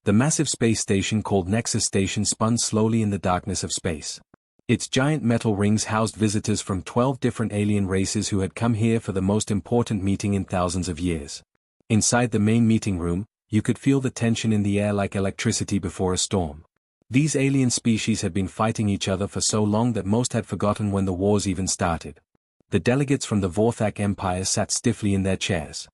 The massive space station called Nexus Station spun slowly in the darkness of space. Its giant metal rings housed visitors from 12 different alien races who had come here for the most important meeting in thousands of years. Inside the main meeting room, you could feel the tension in the air like electricity before a storm. These alien species had been fighting each other for so long that most had forgotten when the wars even started. The delegates from the Vorthak Empire sat stiffly in their chairs.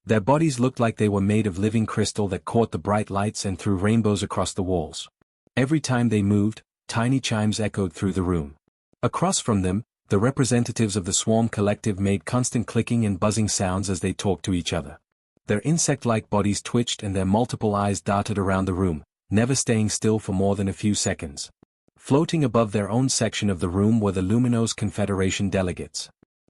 Their bodies looked like they were made of living crystal that caught the bright lights and threw rainbows across the walls. Every time they moved, tiny chimes echoed through the room. Across from them, the representatives of the Swarm Collective made constant clicking and buzzing sounds as they talked to each other. Their insect-like bodies twitched and their multiple eyes darted around the room, never staying still for more than a few seconds. Floating above their own section of the room were the Luminous Confederation delegates.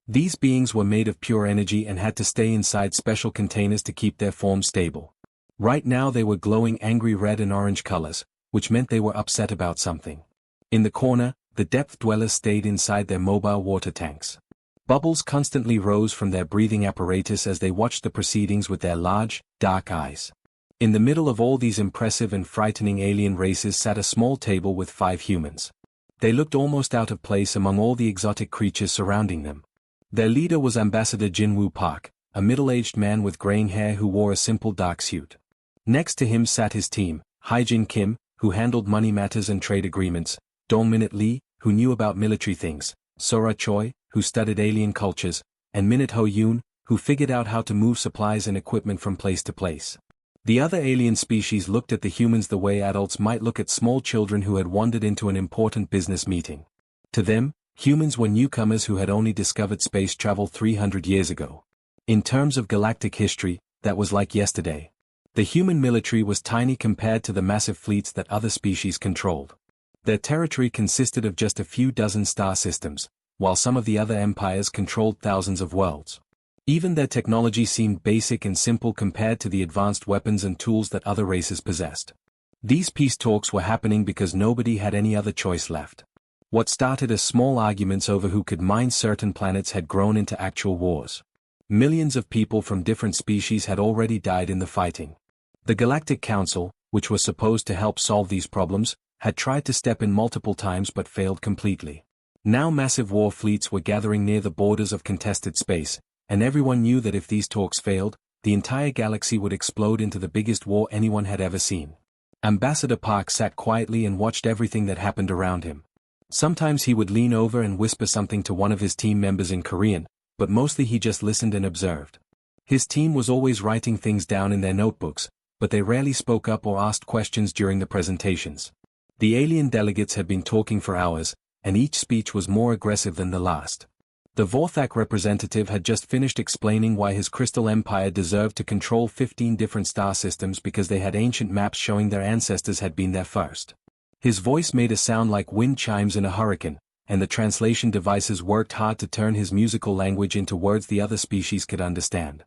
These beings were made of pure energy and had to stay inside special containers to keep their form stable. Right now they were glowing angry red and orange colors, which meant they were upset about something. In the corner, the depth dwellers stayed inside their mobile water tanks. Bubbles constantly rose from their breathing apparatus as they watched the proceedings with their large, dark eyes. In the middle of all these impressive and frightening alien races sat a small table with 5 humans. They looked almost out of place among all the exotic creatures surrounding them. Their leader was Ambassador Jinwoo Park, a middle-aged man with graying hair who wore a simple dark suit. Next to him sat his team, Hyejin Kim, who handled money matters and trade agreements, Dongminute Lee, who knew about military things, Sora Choi, who studied alien cultures, and Minute Ho Yoon, who figured out how to move supplies and equipment from place to place. The other alien species looked at the humans the way adults might look at small children who had wandered into an important business meeting. To them, humans were newcomers who had only discovered space travel 300 years ago. In terms of galactic history, that was like yesterday. The human military was tiny compared to the massive fleets that other species controlled. Their territory consisted of just a few dozen star systems, while some of the other empires controlled thousands of worlds. Even their technology seemed basic and simple compared to the advanced weapons and tools that other races possessed. These peace talks were happening because nobody had any other choice left. What started as small arguments over who could mine certain planets had grown into actual wars. Millions of people from different species had already died in the fighting. The Galactic Council, which was supposed to help solve these problems, had tried to step in multiple times but failed completely. Now massive war fleets were gathering near the borders of contested space, and everyone knew that if these talks failed, the entire galaxy would explode into the biggest war anyone had ever seen. Ambassador Park sat quietly and watched everything that happened around him. Sometimes he would lean over and whisper something to one of his team members in Korean, but mostly he just listened and observed. His team was always writing things down in their notebooks, but they rarely spoke up or asked questions during the presentations. The alien delegates had been talking for hours, and each speech was more aggressive than the last. The Vorthak representative had just finished explaining why his crystal empire deserved to control 15 different star systems because they had ancient maps showing their ancestors had been there first. His voice made a sound like wind chimes in a hurricane, and the translation devices worked hard to turn his musical language into words the other species could understand.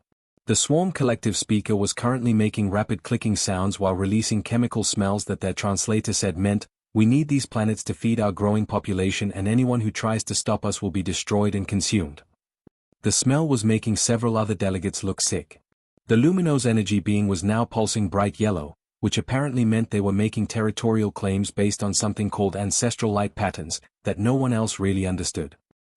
The Swarm Collective speaker was currently making rapid clicking sounds while releasing chemical smells that their translator said meant, "We need these planets to feed our growing population and anyone who tries to stop us will be destroyed and consumed." The smell was making several other delegates look sick. The Luminous energy being was now pulsing bright yellow, which apparently meant they were making territorial claims based on something called ancestral light patterns, that no one else really understood.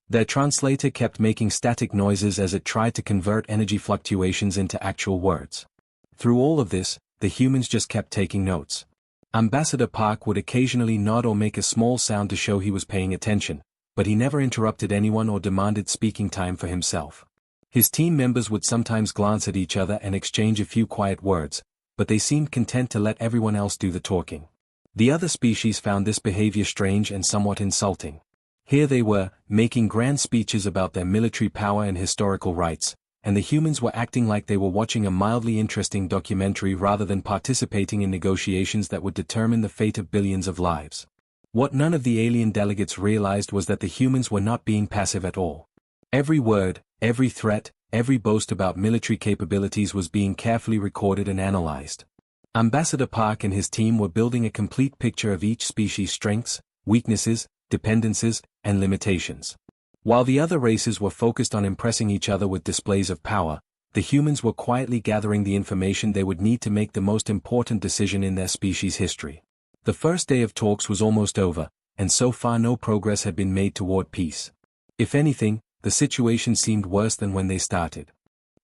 Their translator kept making static noises as it tried to convert energy fluctuations into actual words. Through all of this, the humans just kept taking notes. Ambassador Park would occasionally nod or make a small sound to show he was paying attention, but he never interrupted anyone or demanded speaking time for himself. His team members would sometimes glance at each other and exchange a few quiet words, but they seemed content to let everyone else do the talking. The other species found this behavior strange and somewhat insulting. Here they were, making grand speeches about their military power and historical rights, and the humans were acting like they were watching a mildly interesting documentary rather than participating in negotiations that would determine the fate of billions of lives. What none of the alien delegates realized was that the humans were not being passive at all. Every word, every threat, every boast about military capabilities was being carefully recorded and analyzed. Ambassador Park and his team were building a complete picture of each species' strengths, weaknesses, dependencies, and limitations. While the other races were focused on impressing each other with displays of power, the humans were quietly gathering the information they would need to make the most important decision in their species' history. The first day of talks was almost over, and so far no progress had been made toward peace. If anything, the situation seemed worse than when they started.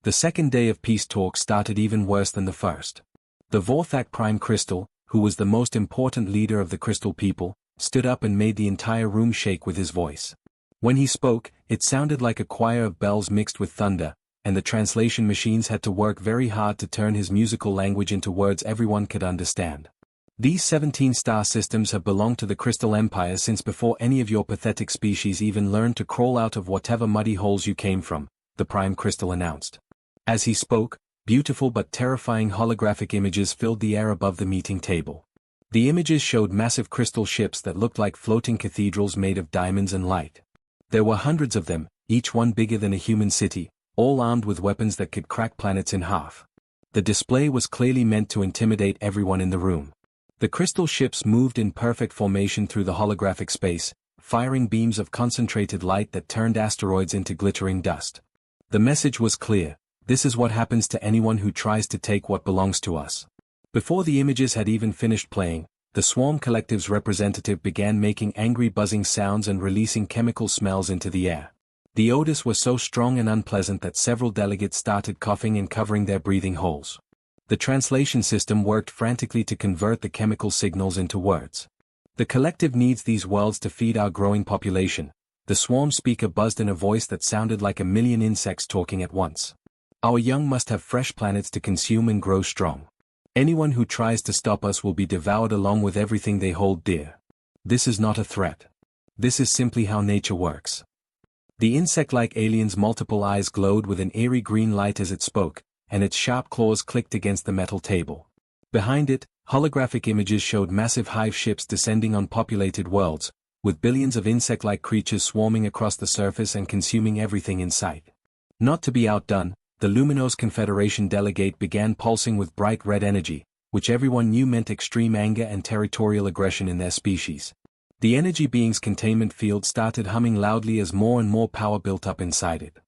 The second day of peace talks started even worse than the first. The Vorthak Prime Crystal, who was the most important leader of the Crystal People, stood up and made the entire room shake with his voice. When he spoke, it sounded like a choir of bells mixed with thunder, and the translation machines had to work very hard to turn his musical language into words everyone could understand. These 17 star systems have belonged to the Crystal Empire since before any of your pathetic species even learned to crawl out of whatever muddy holes you came from, the Prime Crystal announced. As he spoke, beautiful but terrifying holographic images filled the air above the meeting table. The images showed massive crystal ships that looked like floating cathedrals made of diamonds and light. There were hundreds of them, each one bigger than a human city, all armed with weapons that could crack planets in half. The display was clearly meant to intimidate everyone in the room. The crystal ships moved in perfect formation through the holographic space, firing beams of concentrated light that turned asteroids into glittering dust. The message was clear: this is what happens to anyone who tries to take what belongs to us. Before the images had even finished playing, the Swarm Collective's representative began making angry buzzing sounds and releasing chemical smells into the air. The odors were so strong and unpleasant that several delegates started coughing and covering their breathing holes. The translation system worked frantically to convert the chemical signals into words. The collective needs these worlds to feed our growing population. The swarm speaker buzzed in a voice that sounded like a million insects talking at once. Our young must have fresh planets to consume and grow strong. Anyone who tries to stop us will be devoured along with everything they hold dear. This is not a threat. This is simply how nature works. The insect-like alien's multiple eyes glowed with an eerie green light as it spoke, and its sharp claws clicked against the metal table. Behind it, holographic images showed massive hive ships descending on populated worlds, with billions of insect-like creatures swarming across the surface and consuming everything in sight. Not to be outdone, the Luminous Confederation delegate began pulsing with bright red energy, which everyone knew meant extreme anger and territorial aggression in their species. The energy being's containment field started humming loudly as more and more power built up inside it.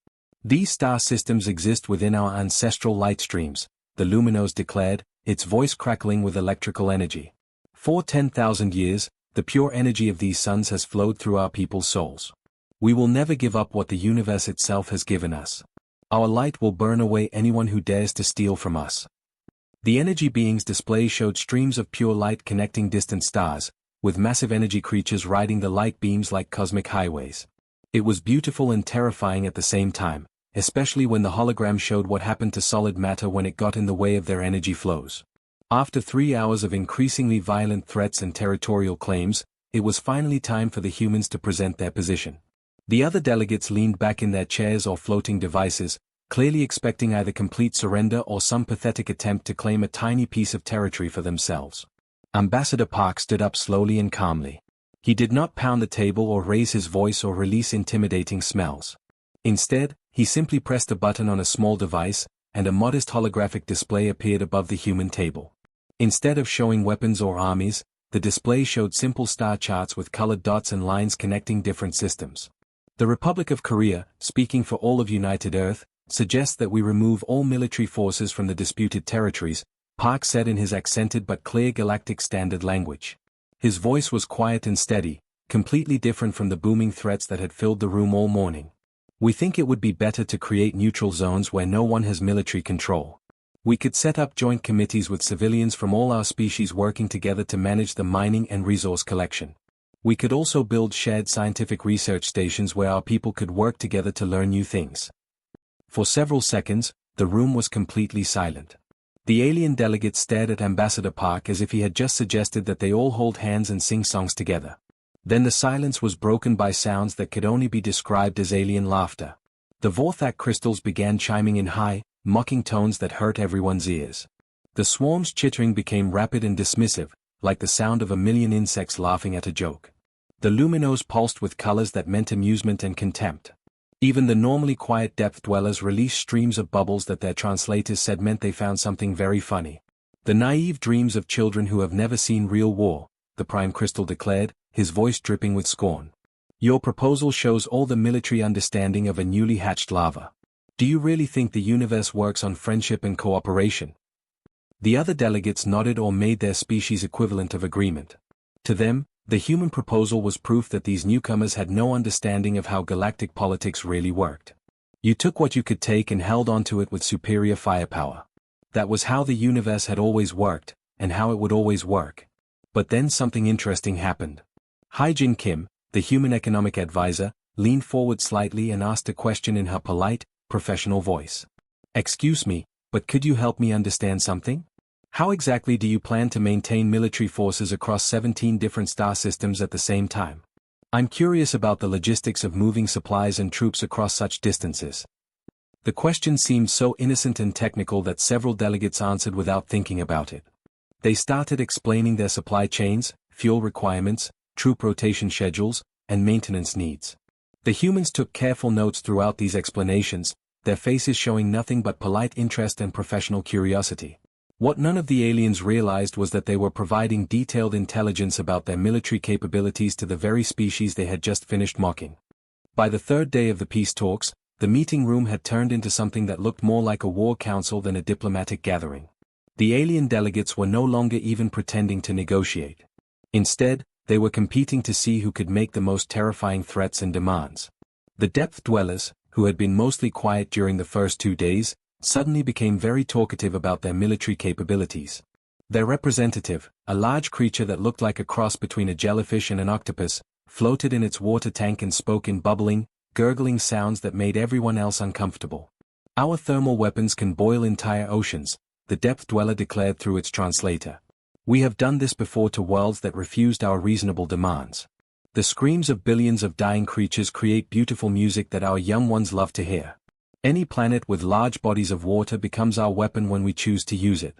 These star systems exist within our ancestral light streams, the Luminous declared, its voice crackling with electrical energy. For 10,000 years, the pure energy of these suns has flowed through our people's souls. We will never give up what the universe itself has given us. Our light will burn away anyone who dares to steal from us. The energy being's display showed streams of pure light connecting distant stars, with massive energy creatures riding the light beams like cosmic highways. It was beautiful and terrifying at the same time, especially when the hologram showed what happened to solid matter when it got in the way of their energy flows. After 3 hours of increasingly violent threats and territorial claims, it was finally time for the humans to present their position. The other delegates leaned back in their chairs or floating devices, clearly expecting either complete surrender or some pathetic attempt to claim a tiny piece of territory for themselves. Ambassador Park stood up slowly and calmly. He did not pound the table or raise his voice or release intimidating smells. Instead, he simply pressed a button on a small device, and a modest holographic display appeared above the human table. Instead of showing weapons or armies, the display showed simple star charts with colored dots and lines connecting different systems. The Republic of Korea, speaking for all of United Earth, suggests that we remove all military forces from the disputed territories, Park said in his accented but clear galactic standard language. His voice was quiet and steady, completely different from the booming threats that had filled the room all morning. We think it would be better to create neutral zones where no one has military control. We could set up joint committees with civilians from all our species working together to manage the mining and resource collection. We could also build shared scientific research stations where our people could work together to learn new things. For several seconds, the room was completely silent. The alien delegates stared at Ambassador Park as if he had just suggested that they all hold hands and sing songs together. Then the silence was broken by sounds that could only be described as alien laughter. The Vorthak crystals began chiming in high, mocking tones that hurt everyone's ears. The swarm's chittering became rapid and dismissive, like the sound of a million insects laughing at a joke. The luminos pulsed with colors that meant amusement and contempt. Even the normally quiet depth dwellers released streams of bubbles that their translators said meant they found something very funny. The naive dreams of children who have never seen real war, the Prime Crystal declared, his voice dripping with scorn. Your proposal shows all the military understanding of a newly hatched larva. Do you really think the universe works on friendship and cooperation? The other delegates nodded or made their species equivalent of agreement. To them, the human proposal was proof that these newcomers had no understanding of how galactic politics really worked. You took what you could take and held onto it with superior firepower. That was how the universe had always worked, and how it would always work. But then something interesting happened. Hyjin Kim, the human economic advisor, leaned forward slightly and asked a question in her polite, professional voice. Excuse me, but could you help me understand something? How exactly do you plan to maintain military forces across 17 different star systems at the same time? I'm curious about the logistics of moving supplies and troops across such distances. The question seemed so innocent and technical that several delegates answered without thinking about it. They started explaining their supply chains, fuel requirements, troop rotation schedules, and maintenance needs. The humans took careful notes throughout these explanations, their faces showing nothing but polite interest and professional curiosity. What none of the aliens realized was that they were providing detailed intelligence about their military capabilities to the very species they had just finished mocking. By the third day of the peace talks, the meeting room had turned into something that looked more like a war council than a diplomatic gathering. The alien delegates were no longer even pretending to negotiate. Instead, they were competing to see who could make the most terrifying threats and demands. The depth dwellers, who had been mostly quiet during the first 2 days, suddenly became very talkative about their military capabilities. Their representative, a large creature that looked like a cross between a jellyfish and an octopus, floated in its water tank and spoke in bubbling, gurgling sounds that made everyone else uncomfortable. Our thermal weapons can boil entire oceans, the depth dweller declared through its translator. We have done this before to worlds that refused our reasonable demands. The screams of billions of dying creatures create beautiful music that our young ones love to hear. Any planet with large bodies of water becomes our weapon when we choose to use it.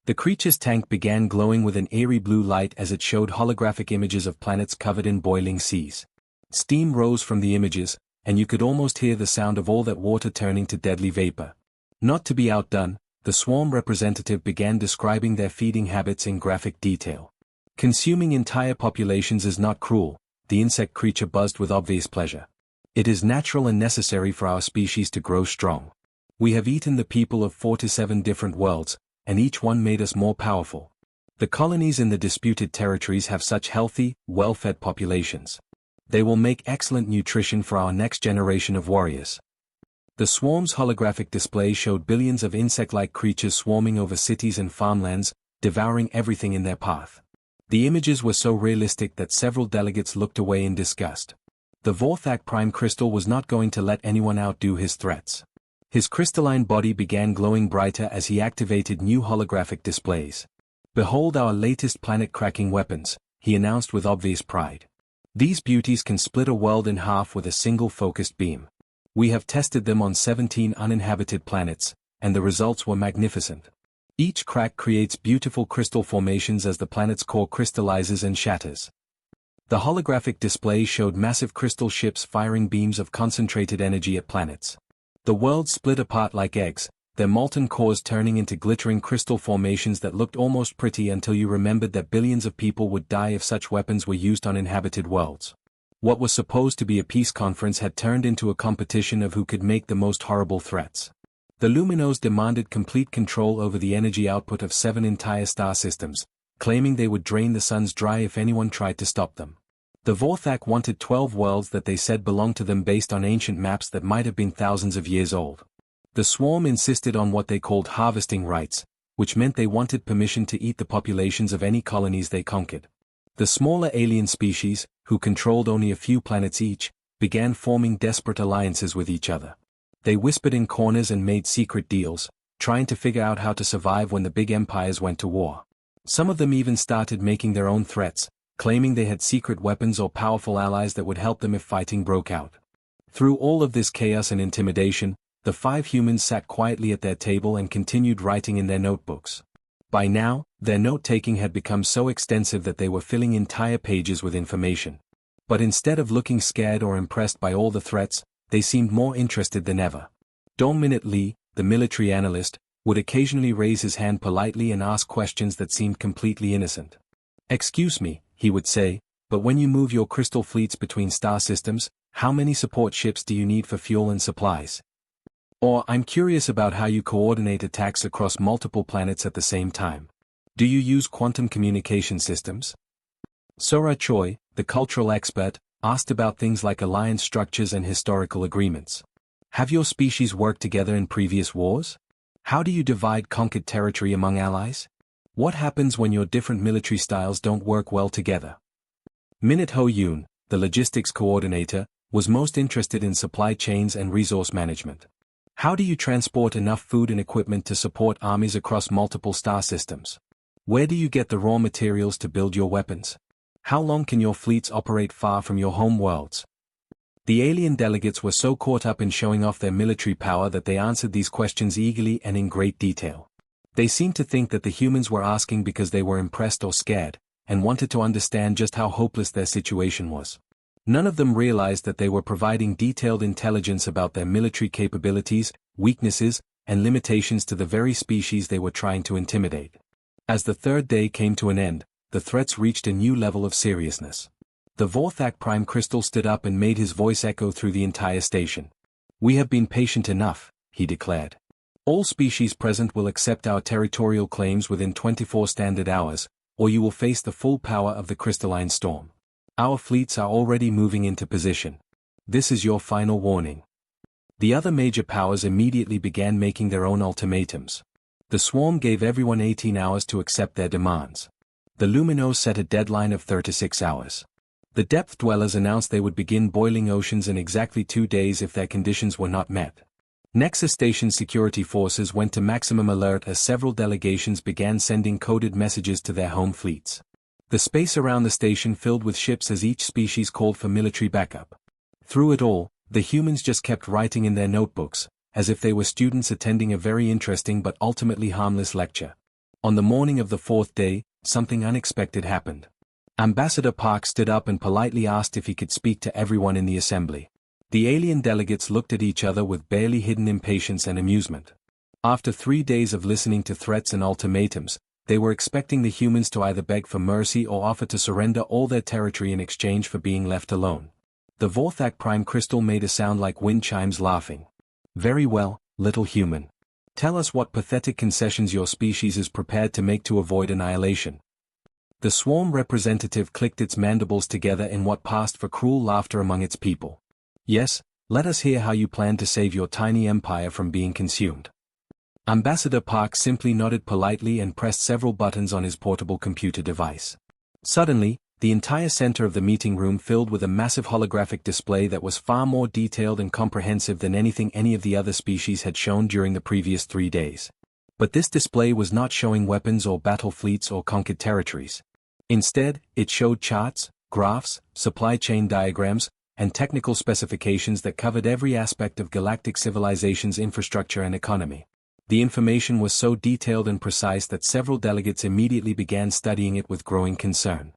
The creature's tank began glowing with an eerie blue light as it showed holographic images of planets covered in boiling seas. Steam rose from the images, and you could almost hear the sound of all that water turning to deadly vapor. Not to be outdone, the swarm representative began describing their feeding habits in graphic detail. Consuming entire populations is not cruel, the insect creature buzzed with obvious pleasure. It is natural and necessary for our species to grow strong. We have eaten the people of 47 different worlds, and each one made us more powerful. The colonies in the disputed territories have such healthy, well-fed populations. They will make excellent nutrition for our next generation of warriors. The swarm's holographic display showed billions of insect-like creatures swarming over cities and farmlands, devouring everything in their path. The images were so realistic that several delegates looked away in disgust. The Vorthak Prime Crystal was not going to let anyone outdo his threats. His crystalline body began glowing brighter as he activated new holographic displays. "Behold our latest planet-cracking weapons," he announced with obvious pride. "These beauties can split a world in half with a single focused beam. We have tested them on 17 uninhabited planets, and the results were magnificent. Each crack creates beautiful crystal formations as the planet's core crystallizes and shatters." The holographic display showed massive crystal ships firing beams of concentrated energy at planets. The worlds split apart like eggs, their molten cores turning into glittering crystal formations that looked almost pretty until you remembered that billions of people would die if such weapons were used on inhabited worlds. What was supposed to be a peace conference had turned into a competition of who could make the most horrible threats. The Luminos demanded complete control over the energy output of 7 entire star systems, claiming they would drain the suns dry if anyone tried to stop them. The Vorthak wanted 12 worlds that they said belonged to them based on ancient maps that might have been thousands of years old. The swarm insisted on what they called harvesting rights, which meant they wanted permission to eat the populations of any colonies they conquered. The smaller alien species, who controlled only a few planets each, began forming desperate alliances with each other. They whispered in corners and made secret deals, trying to figure out how to survive when the big empires went to war. Some of them even started making their own threats, claiming they had secret weapons or powerful allies that would help them if fighting broke out. Through all of this chaos and intimidation, the 5 humans sat quietly at their table and continued writing in their notebooks. By now, their note-taking had become so extensive that they were filling entire pages with information. But instead of looking scared or impressed by all the threats, they seemed more interested than ever. Dong-Minute Lee, the military analyst, would occasionally raise his hand politely and ask questions that seemed completely innocent. "Excuse me," he would say, "but when you move your crystal fleets between star systems, how many support ships do you need for fuel and supplies?" Or I'm curious about how you coordinate attacks across multiple planets at the same time. Do you use quantum communication systems? Sora Choi, the cultural expert, asked about things like alliance structures and historical agreements. Have your species worked together in previous wars? How do you divide conquered territory among allies? What happens when your different military styles don't work well together? Minute Ho Yoon, the logistics coordinator, was most interested in supply chains and resource management. How do you transport enough food and equipment to support armies across multiple star systems? Where do you get the raw materials to build your weapons? How long can your fleets operate far from your home worlds? The alien delegates were so caught up in showing off their military power that they answered these questions eagerly and in great detail. They seemed to think that the humans were asking because they were impressed or scared, and wanted to understand just how hopeless their situation was. None of them realized that they were providing detailed intelligence about their military capabilities, weaknesses, and limitations to the very species they were trying to intimidate. As the third day came to an end, the threats reached a new level of seriousness. The Vorthak Prime Crystal stood up and made his voice echo through the entire station. "We have been patient enough," he declared. "All species present will accept our territorial claims within 24 standard hours, or you will face the full power of the crystalline storm. Our fleets are already moving into position. This is your final warning." The other major powers immediately began making their own ultimatums. The swarm gave everyone 18 hours to accept their demands. The Luminos set a deadline of 36 hours. The Depth Dwellers announced they would begin boiling oceans in exactly 2 days if their conditions were not met. Nexus Station security forces went to maximum alert as several delegations began sending coded messages to their home fleets. The space around the station filled with ships as each species called for military backup. Through it all, the humans just kept writing in their notebooks, as if they were students attending a very interesting but ultimately harmless lecture. On the morning of the 4th day, something unexpected happened. Ambassador Park stood up and politely asked if he could speak to everyone in the assembly. The alien delegates looked at each other with barely hidden impatience and amusement. After 3 days of listening to threats and ultimatums, they were expecting the humans to either beg for mercy or offer to surrender all their territory in exchange for being left alone. The Vorthak Prime Crystal made a sound like wind chimes, laughing. "Very well, little human. Tell us what pathetic concessions your species is prepared to make to avoid annihilation." The swarm representative clicked its mandibles together in what passed for cruel laughter among its people. "Yes, let us hear how you plan to save your tiny empire from being consumed." Ambassador Park simply nodded politely and pressed several buttons on his portable computer device. Suddenly, the entire center of the meeting room filled with a massive holographic display that was far more detailed and comprehensive than anything any of the other species had shown during the previous 3 days. But this display was not showing weapons or battle fleets or conquered territories. Instead, it showed charts, graphs, supply chain diagrams, and technical specifications that covered every aspect of galactic civilization's infrastructure and economy. The information was so detailed and precise that several delegates immediately began studying it with growing concern.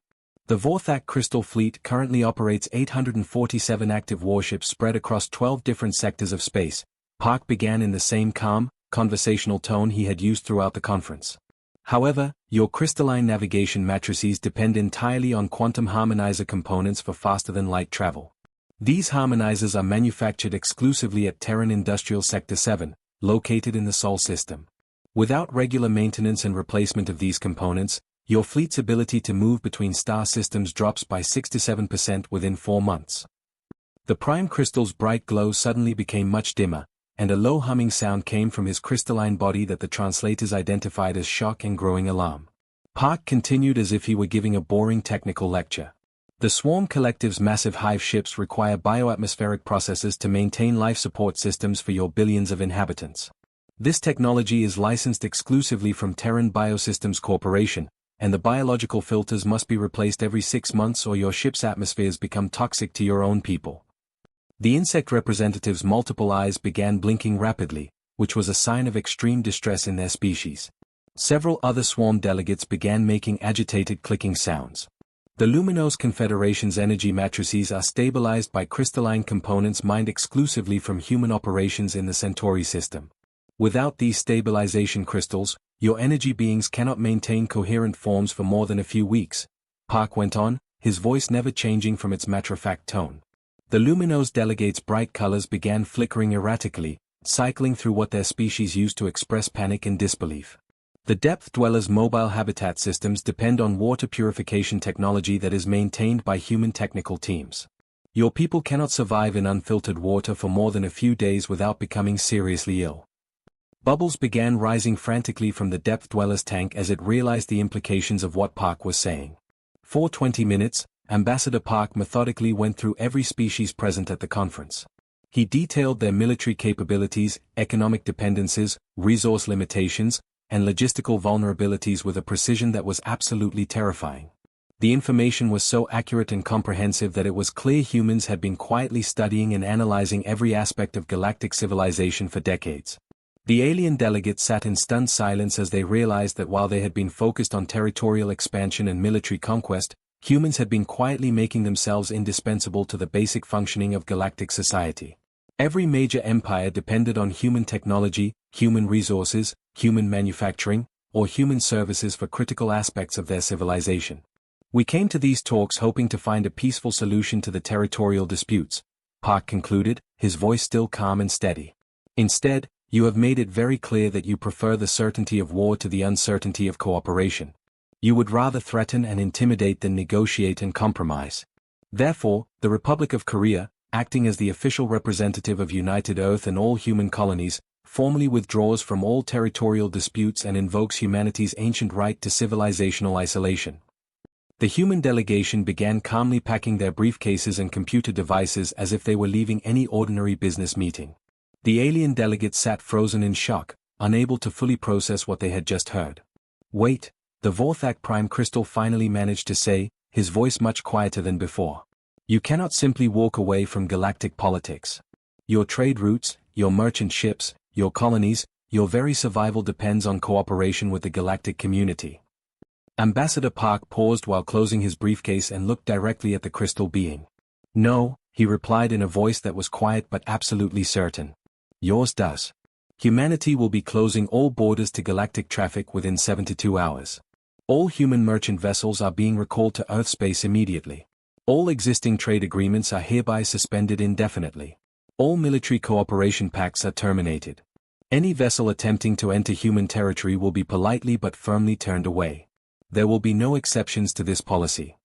The Vorthak Crystal Fleet currently operates 847 active warships spread across 12 different sectors of space. Park began in the same calm, conversational tone he had used throughout the conference. "However, your crystalline navigation matrices depend entirely on quantum harmonizer components for faster-than-light travel. These harmonizers are manufactured exclusively at Terran Industrial Sector 7, located in the Sol system. Without regular maintenance and replacement of these components, your fleet's ability to move between star systems drops by 67% within 4 months." The Prime Crystal's bright glow suddenly became much dimmer, and a low humming sound came from his crystalline body that the translators identified as shock and growing alarm. Park continued as if he were giving a boring technical lecture. "The Swarm Collective's massive hive ships require bioatmospheric processes to maintain life support systems for your billions of inhabitants. This technology is licensed exclusively from Terran Biosystems Corporation, and the biological filters must be replaced every 6 months or your ship's atmospheres become toxic to your own people." The insect representatives' multiple eyes began blinking rapidly, which was a sign of extreme distress in their species. Several other swarm delegates began making agitated clicking sounds. The Luminos Confederation's energy matrices are stabilized by crystalline components mined exclusively from human operations in the Centauri system. Without these stabilization crystals, your energy beings cannot maintain coherent forms for more than a few weeks, Park went on, his voice never changing from its matter-of-fact tone. The Luminos delegates' bright colors began flickering erratically, cycling through what their species used to express panic and disbelief. The Depth Dwellers' mobile habitat systems depend on water purification technology that is maintained by human technical teams. Your people cannot survive in unfiltered water for more than a few days without becoming seriously ill. Bubbles began rising frantically from the Depth Dwellers' tank as it realized the implications of what Park was saying. For 20 minutes, Ambassador Park methodically went through every species present at the conference. He detailed their military capabilities, economic dependencies, resource limitations, and logistical vulnerabilities with a precision that was absolutely terrifying. The information was so accurate and comprehensive that it was clear humans had been quietly studying and analyzing every aspect of galactic civilization for decades. The alien delegates sat in stunned silence as they realized that while they had been focused on territorial expansion and military conquest, humans had been quietly making themselves indispensable to the basic functioning of galactic society. Every major empire depended on human technology, human resources, human manufacturing, or human services for critical aspects of their civilization. We came to these talks hoping to find a peaceful solution to the territorial disputes, Park concluded, his voice still calm and steady. Instead, you have made it very clear that you prefer the certainty of war to the uncertainty of cooperation. You would rather threaten and intimidate than negotiate and compromise. Therefore, the Republic of Korea, acting as the official representative of United Earth and all human colonies, formally withdraws from all territorial disputes and invokes humanity's ancient right to civilizational isolation. The human delegation began calmly packing their briefcases and computer devices as if they were leaving any ordinary business meeting. The alien delegates sat frozen in shock, unable to fully process what they had just heard. Wait, the Vorthak Prime Crystal finally managed to say, his voice much quieter than before. You cannot simply walk away from galactic politics. Your trade routes, your merchant ships, your colonies, your very survival depends on cooperation with the galactic community. Ambassador Park paused while closing his briefcase and looked directly at the crystal being. No, he replied in a voice that was quiet but absolutely certain. Yours does. Humanity will be closing all borders to galactic traffic within 72 hours. All human merchant vessels are being recalled to Earth space immediately. All existing trade agreements are hereby suspended indefinitely. All military cooperation pacts are terminated. Any vessel attempting to enter human territory will be politely but firmly turned away. There will be no exceptions to this policy.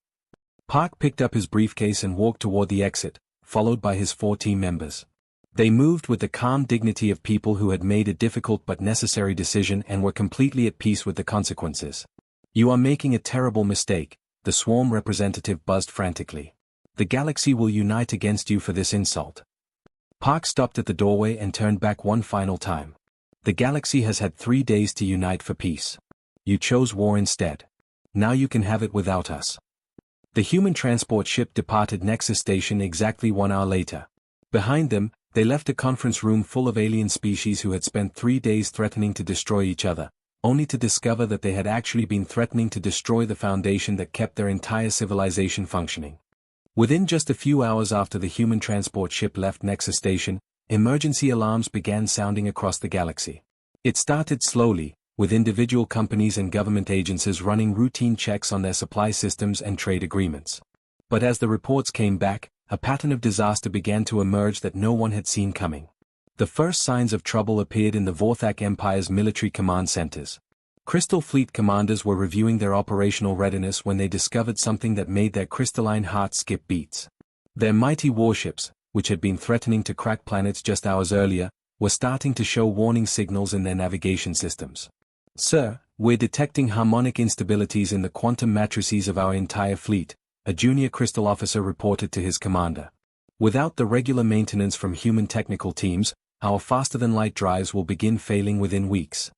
Park picked up his briefcase and walked toward the exit, followed by his 4 team members. They moved with the calm dignity of people who had made a difficult but necessary decision and were completely at peace with the consequences. You are making a terrible mistake, the swarm representative buzzed frantically. The galaxy will unite against you for this insult. Park stopped at the doorway and turned back one final time. The galaxy has had 3 days to unite for peace. You chose war instead. Now you can have it without us. The human transport ship departed Nexus Station exactly 1 hour later. Behind them, they left a conference room full of alien species who had spent 3 days threatening to destroy each other, only to discover that they had actually been threatening to destroy the foundation that kept their entire civilization functioning. Within just a few hours after the human transport ship left Nexus Station, emergency alarms began sounding across the galaxy. It started slowly, with individual companies and government agencies running routine checks on their supply systems and trade agreements. But as the reports came back, a pattern of disaster began to emerge that no one had seen coming. The first signs of trouble appeared in the Vorthak Empire's military command centers. Crystal Fleet commanders were reviewing their operational readiness when they discovered something that made their crystalline hearts skip beats. Their mighty warships, which had been threatening to crack planets just hours earlier, were starting to show warning signals in their navigation systems. Sir, we're detecting harmonic instabilities in the quantum matrices of our entire fleet, a junior crystal officer reported to his commander. Without the regular maintenance from human technical teams, our faster-than-light drives will begin failing within weeks.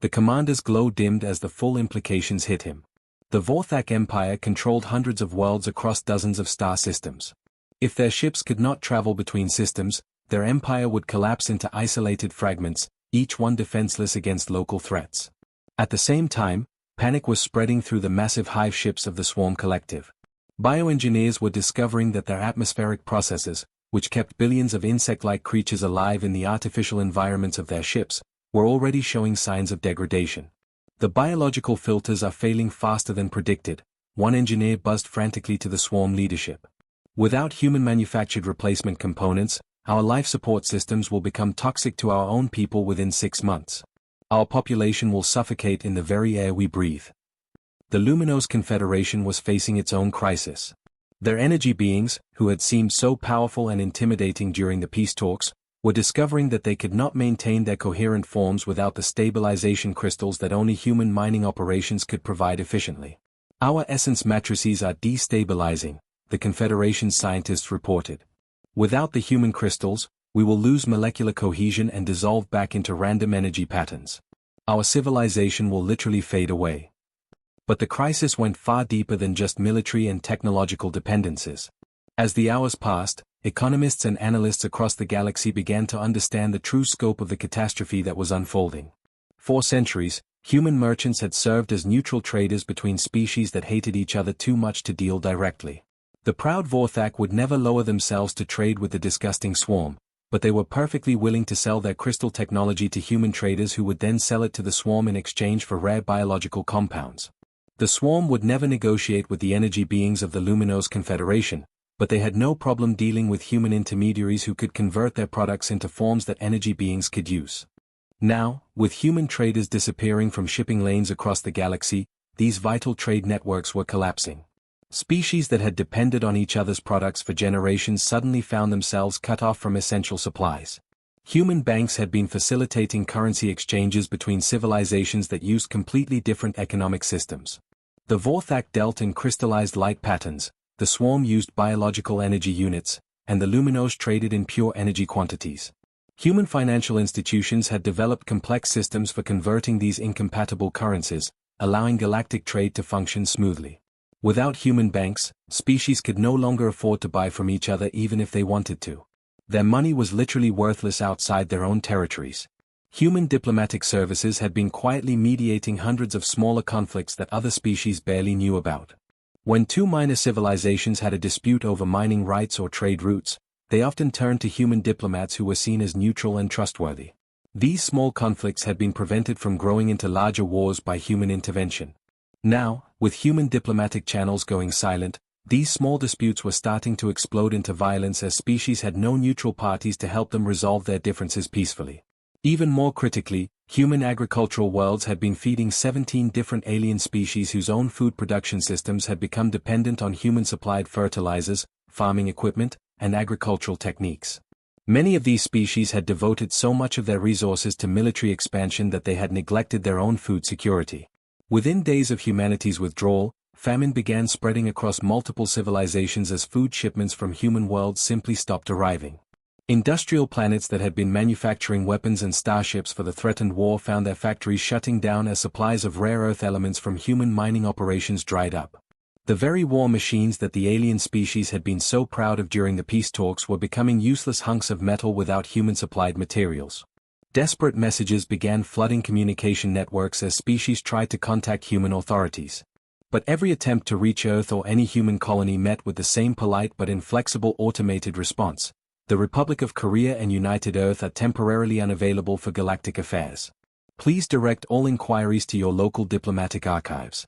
The commander's glow dimmed as the full implications hit him. The Vorthak Empire controlled hundreds of worlds across dozens of star systems. If their ships could not travel between systems, their empire would collapse into isolated fragments, each one defenseless against local threats. At the same time, panic was spreading through the massive hive ships of the Swarm Collective. Bioengineers were discovering that their atmospheric processes, which kept billions of insect-like creatures alive in the artificial environments of their ships, were already showing signs of degradation. The biological filters are failing faster than predicted, one engineer buzzed frantically to the Swarm leadership. Without human-manufactured replacement components, our life support systems will become toxic to our own people within 6 months. Our population will suffocate in the very air we breathe. The Luminous Confederation was facing its own crisis. Their energy beings, who had seemed so powerful and intimidating during the peace talks, were discovering that they could not maintain their coherent forms without the stabilization crystals that only human mining operations could provide efficiently. Our essence matrices are destabilizing, the Confederation's scientists reported. Without the human crystals, we will lose molecular cohesion and dissolve back into random energy patterns. Our civilization will literally fade away. But the crisis went far deeper than just military and technological dependencies. As the hours passed, economists and analysts across the galaxy began to understand the true scope of the catastrophe that was unfolding. For centuries, human merchants had served as neutral traders between species that hated each other too much to deal directly. The proud Vorthak would never lower themselves to trade with the disgusting swarm, but they were perfectly willing to sell their crystal technology to human traders who would then sell it to the swarm in exchange for rare biological compounds. The swarm would never negotiate with the energy beings of the Luminous Confederation, but they had no problem dealing with human intermediaries who could convert their products into forms that energy beings could use. Now, with human traders disappearing from shipping lanes across the galaxy, these vital trade networks were collapsing. Species that had depended on each other's products for generations suddenly found themselves cut off from essential supplies. Human banks had been facilitating currency exchanges between civilizations that used completely different economic systems. The Vorthak dealt in crystallized light patterns, the swarm used biological energy units, and the Luminous traded in pure energy quantities. Human financial institutions had developed complex systems for converting these incompatible currencies, allowing galactic trade to function smoothly. Without human banks, species could no longer afford to buy from each other even if they wanted to. Their money was literally worthless outside their own territories. Human diplomatic services had been quietly mediating hundreds of smaller conflicts that other species barely knew about. When two minor civilizations had a dispute over mining rights or trade routes, they often turned to human diplomats who were seen as neutral and trustworthy. These small conflicts had been prevented from growing into larger wars by human intervention. Now, with human diplomatic channels going silent, these small disputes were starting to explode into violence as species had no neutral parties to help them resolve their differences peacefully. Even more critically, human agricultural worlds had been feeding 17 different alien species whose own food production systems had become dependent on human-supplied fertilizers, farming equipment, and agricultural techniques. Many of these species had devoted so much of their resources to military expansion that they had neglected their own food security. Within days of humanity's withdrawal, famine began spreading across multiple civilizations as food shipments from human worlds simply stopped arriving. Industrial planets that had been manufacturing weapons and starships for the threatened war found their factories shutting down as supplies of rare earth elements from human mining operations dried up. The very war machines that the alien species had been so proud of during the peace talks were becoming useless hunks of metal without human-supplied materials. Desperate messages began flooding communication networks as species tried to contact human authorities. But every attempt to reach Earth or any human colony met with the same polite but inflexible automated response. The Republic of Korea and United Earth are temporarily unavailable for galactic affairs. Please direct all inquiries to your local diplomatic archives.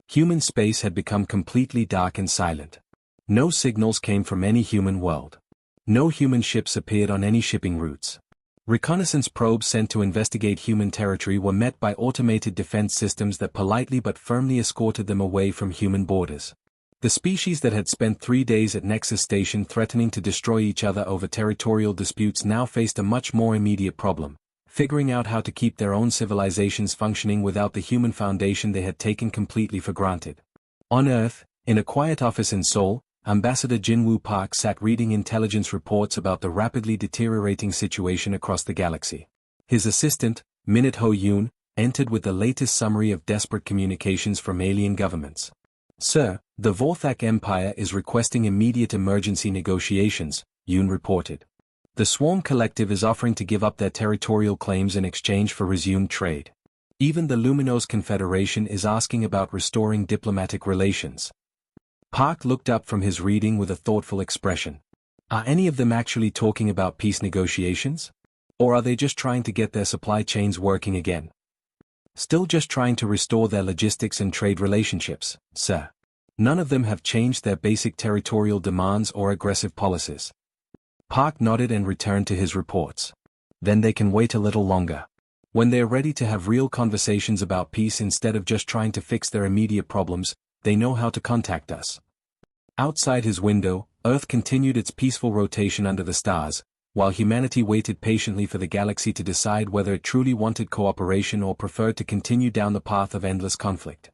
Human space had become completely dark and silent. No signals came from any human world. No human ships appeared on any shipping routes. Reconnaissance probes sent to investigate human territory were met by automated defense systems that politely but firmly escorted them away from human borders. The species that had spent 3 days at Nexus Station threatening to destroy each other over territorial disputes now faced a much more immediate problem, figuring out how to keep their own civilizations functioning without the human foundation they had taken completely for granted. On Earth, in a quiet office in Seoul, Ambassador Jinwoo Park sat reading intelligence reports about the rapidly deteriorating situation across the galaxy. His assistant, Minute Ho Yoon, entered with the latest summary of desperate communications from alien governments. Sir, the Vorthak Empire is requesting immediate emergency negotiations, Yoon reported. The Swarm Collective is offering to give up their territorial claims in exchange for resumed trade. Even the Luminous Confederation is asking about restoring diplomatic relations. Park looked up from his reading with a thoughtful expression. Are any of them actually talking about peace negotiations? Or are they just trying to get their supply chains working again? Still just trying to restore their logistics and trade relationships, sir. None of them have changed their basic territorial demands or aggressive policies. Park nodded and returned to his reports. Then they can wait a little longer. When they're ready to have real conversations about peace instead of just trying to fix their immediate problems, they know how to contact us. Outside his window, Earth continued its peaceful rotation under the stars, while humanity waited patiently for the galaxy to decide whether it truly wanted cooperation or preferred to continue down the path of endless conflict.